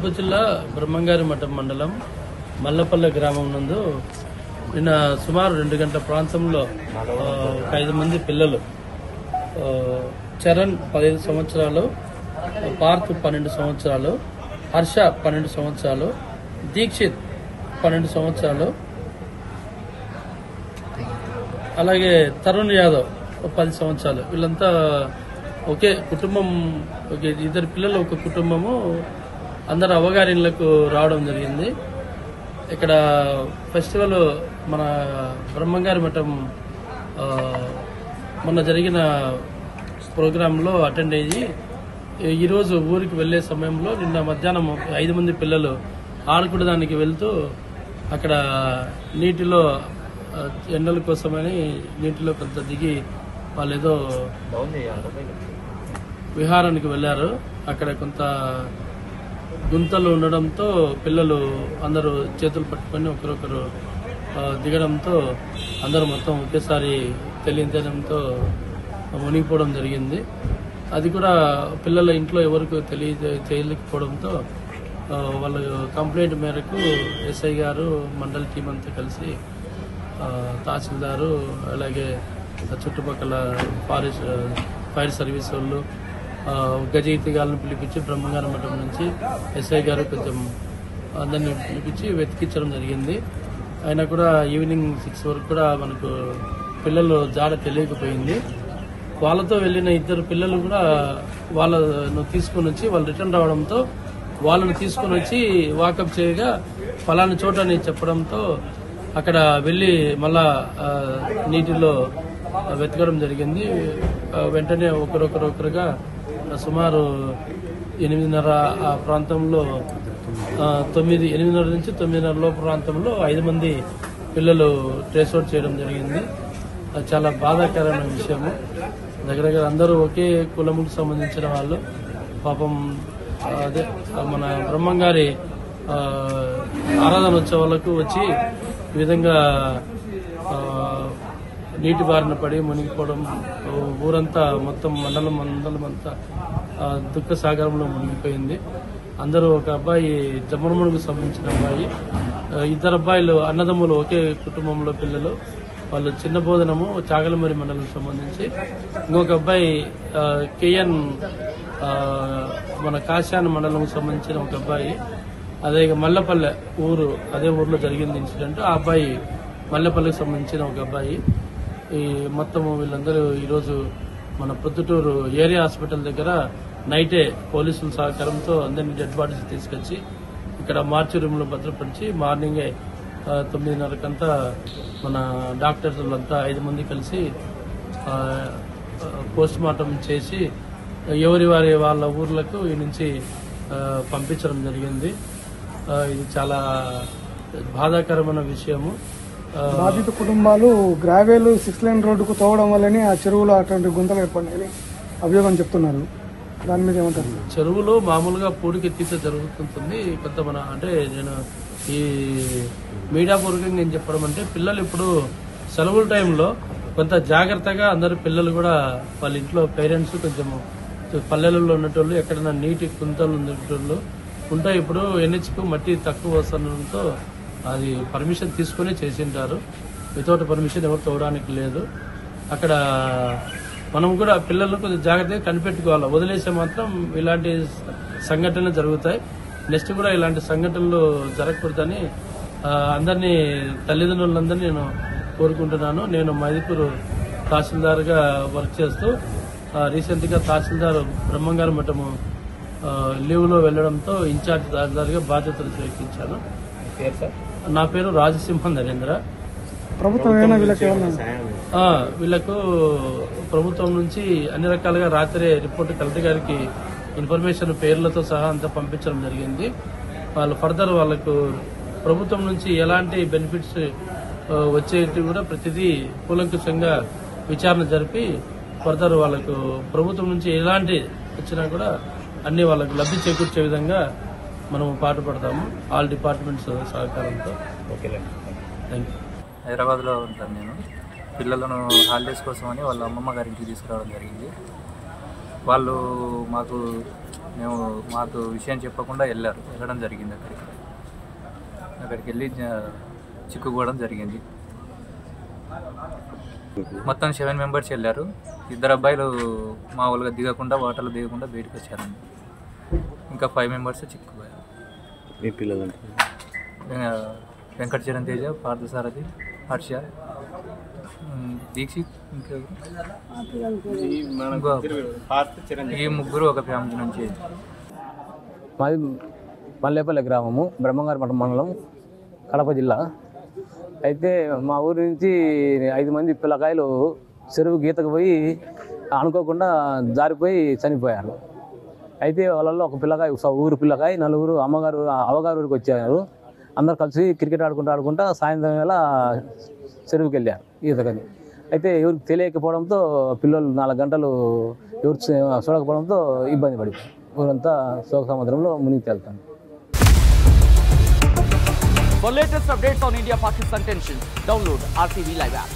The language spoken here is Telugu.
కడప జిల్లా బ్రహ్మంగారి మఠం మండలం మల్లపల్లె గ్రామం నందు నిన్న సుమారు 2 గంటల ప్రాంతంలో 5 మంది పిల్లలు చరణ్ 15 సంవత్సరాలు, పార్థ్ 12 సంవత్సరాలు, హర్ష 12 సంవత్సరాలు, దీక్షిత్ 12 సంవత్సరాలు, అలాగే తరుణ్ యాదవ్ 10 సంవత్సరాలు. వీళ్ళంతా ఒకే కుటుంబం, ఇద్దరు పిల్లలు ఒక కుటుంబము. అందరు అవగారిన్లకు రావడం జరిగింది. ఇక్కడ ఫెస్టివల్ మన బ్రహ్మంగారి మఠం మొన్న జరిగిన ప్రోగ్రాంలో అటెండ్ అయ్యి ఈరోజు ఊరికి వెళ్లే సమయంలో నిన్న మధ్యాహ్నం 5 మంది పిల్లలు ఆడుకోవడానికి వెళ్తూ అక్కడ నీటిలో ఎండల కోసమని నీటిలో కొంత దిగి వాళ్ళు ఏదో విహారానికి వెళ్లారు. అక్కడ కొంత గుంతలు ఉండడంతో పిల్లలు అందరూ చేతులు పట్టుకొని ఒకరొకరు దిగడంతో అందరూ మొత్తం ఒకేసారి తెలియజేయడంతో మునిగిపోవడం జరిగింది. అది కూడా పిల్లల ఇంట్లో ఎవరికి తెలియకపోవడంతో వాళ్ళ కంప్లైంట్ మేరకు ఎస్ఐ గారు, మండల్ టీం అంతా కలిసి తహసీల్దారు, అలాగే చుట్టుపక్కల ఫైర్ సర్వీస్ వాళ్ళు గజయితిగాలను పిలిపించి బ్రహ్మంగారి మఠం నుంచి ఎస్ఐ గారు కొంచెం అందరినీ పిలిపించి వెతికించడం జరిగింది. అయినా కూడా ఈవినింగ్ 6 వరకు కూడా మనకు పిల్లలు జాడ తెలియకపోయింది. వాళ్ళతో వెళ్లిన 2 పిల్లలు కూడా వాళ్ళను తీసుకుని వచ్చి వాళ్ళు రిటర్న్ రావడంతో వాళ్ళను తీసుకుని వచ్చి వాకప్ చేయగా ఫలానా చోట అని చెప్పడంతో అక్కడ వెళ్లి మళ్ళా నీటిలో వెతకడం జరిగింది. వెంటనే ఒకరొకరుగా సుమారు 8:30 ఆ ప్రాంతంలో 8:30 నుంచి 9:30 లోపు ప్రాంతంలో 5 మంది పిల్లలు ట్రేస్ అవుట్ చేయడం జరిగింది. అది చాలా బాధాకరమైన విషయము. దగ్గర అందరూ ఒకే కులముకు సంబంధించిన వాళ్ళు. పాపం అదే మన బ్రహ్మంగారి ఆరాధనోత్సవాలకు వచ్చి ఈ విధంగా నీటి బారిన పడి మునిగిపోవడం, ఊరంతా మొత్తం మండలం అంతా దుఃఖ సాగరంలో మునిగిపోయింది. అందరూ ఒక అబ్బాయి జమ్మనముడుకు సంబంధించిన అబ్బాయి, 2 అబ్బాయిలు అన్నదమ్ములు ఒకే కుటుంబంలో పిల్లలు. వాళ్ళు చిన్న బోధనము చాగలమరి మండలం సంబంధించి. ఇంకొక అబ్బాయి కేఎన్ మన కాశాన్ మండలం సంబంధించిన ఒక అబ్బాయి. అదే మల్లపల్లె ఊరు, అదే ఊర్లో జరిగింది ఇన్సిడెంట్. ఆ అబ్బాయి మల్లెపల్లెకి సంబంధించిన ఒక అబ్బాయి. ఈ మొత్తము వీళ్ళందరూ ఈరోజు మన ప్రొద్దుటూరు ఏరియా హాస్పిటల్ దగ్గర నైటే పోలీసుల సహకారంతో అందరినీ డెడ్ బాడీస్ తీసుకొచ్చి ఇక్కడ మార్చి రూమ్ లో భద్రపరిచి మార్నింగే 9:30కంతా మన డాక్టర్స్ వాళ్ళంతా 5 మంది కలిసి పోస్ట్ మార్టం చేసి ఎవరి వాళ్ళ ఊర్లకు ఈ నుంచి పంపించడం జరిగింది. ఇది చాలా బాధాకరమైన విషయము. బాధిత కుటుంబాలు గ్రావెల్ 6 లైన్ రోడ్డుకు తోవడం వల్లనే ఆ చెరువులో అటువంటి గుంతలు ఏర్పడినాయని అభియోగం చెప్తున్నారు. దాని మీద ఏమంటారు? చెరువులో మామూలుగా పూడికెత్తితే జరుగుతుంటుంది. కొంత అంటే నేను ఈ మీడియా పూర్వకంగా నేను చెప్పడం అంటే పిల్లలు ఇప్పుడు సెలవుల టైంలో కొంత జాగ్రత్తగా అందరు పిల్లలు కూడా వాళ్ళ ఇంట్లో పేరెంట్స్ కొంచెం పల్లెలలో ఉన్నటోళ్ళు, ఎక్కడైనా నీటి గుంతలు ఉన్నటోళ్ళు ఉంటాయి. ఇప్పుడు ఎన్హెచ్కు మట్టి తక్కువ వస్తుండడంతో అది పర్మిషన్ తీసుకునే చేసింటారు. వితౌట్ పర్మిషన్ ఎవరు తోవడానికి లేదు. అక్కడ మనం కూడా పిల్లలను కొంచెం జాగ్రత్తగా కనిపెట్టుకోవాలి. వదిలేసే మాత్రం ఇలాంటి సంఘటనలు జరుగుతాయి. నెక్స్ట్ కూడా ఇలాంటి సంఘటనలు జరగకూడదని అందరినీ, తల్లిదండ్రులందరినీ నేను కోరుకుంటున్నాను. నేను మైదుకూరు తహసీల్దార్గా వర్క్ చేస్తూ రీసెంట్ గా తహసీల్దార్ బ్రహ్మంగారి మఠము లీవ్ లో వెళ్లడంతో ఇన్ఛార్జ్ తహసీల్దార్గా బాధ్యతలు స్వీకరించాను. నా పేరు రాజసింహం నరేంద్ర. వీళ్లకు ప్రభుత్వం నుంచి అన్ని రకాలుగా రాత్రే రిపోర్ట్ కలెక్టర్ గారికి ఇన్ఫర్మేషన్ పేర్లతో సహా అంతా పంపించడం జరిగింది. వాళ్ళు ఫర్దర్ వాళ్ళకు ప్రభుత్వం నుంచి ఎలాంటి బెనిఫిట్స్ వచ్చేటి కూడా ప్రతిదీ కూలంకుషంగా విచారణ జరిపి ఫర్దర్ వాళ్ళకు ప్రభుత్వం నుంచి ఎలాంటి వచ్చినా కూడా అన్ని వాళ్ళకు లబ్ధి చేకూర్చే విధంగా మనం పాటుపడతాము, ఆల్ డిపార్ట్మెంట్స్ సహకారంతో. Thank you. హైదరాబాద్లో ఉంటాను నేను. పిల్లలను హాలిడేస్ కోసం అని వాళ్ళ అమ్మమ్మ గారి ఇంటికి తీసుకురావడం జరిగింది. వాళ్ళు మాకు మేము మాకు విషయం చెప్పకుండా వెళ్ళడం జరిగింది. అక్కడికి వెళ్ళి చిక్కుకోవడం జరిగింది. మొత్తం 7 మెంబర్స్ వెళ్ళారు. 2 అబ్బాయిలు మామూలుగా దిగకుండా వాటర్లో దిగకుండా బయటకు వచ్చారండి. ఇంకా 5 మెంబర్స్ చిక్కుపోయారు. మీ పిల్లలు వెంకట చరణ్ తేజ, పార్థసారథి, హర్ష, దీక్షిత్, ఇంకా ఈ ముగ్గురు ఒక ఫ్యామిలీ నుంచి. మాది మల్లేపల్లి గ్రామము, బ్రహ్మంగారి మఠం మండలం, కడప జిల్లా. అయితే మా ఊరి నుంచి 5 మంది పిల్లకాయలు చెరువు గీతకు పోయి అనుకోకుండా జారిపోయి చనిపోయారు. అయితే వాళ్ళల్లో ఒక పిల్లకాయ, ఊరు పిల్లకాయ, 4 అమ్మగారు ఊరికి వచ్చారు. అందరు కలిసి క్రికెట్ ఆడుకుంటా సాయంత్రం వేళ చెరువుకి వెళ్ళారు ఈతకని. అయితే ఎవరికి తెలియకపోవడంతో పిల్లలు 4 గంటలు ఎవరు చూడకపోవడంతో ఇబ్బంది పడిపోయారు. ఊరంతా శోక సముద్రంలో మునిగి తేలుతాను. For latest updates on India-Pakistan tensions, download RTV Live app.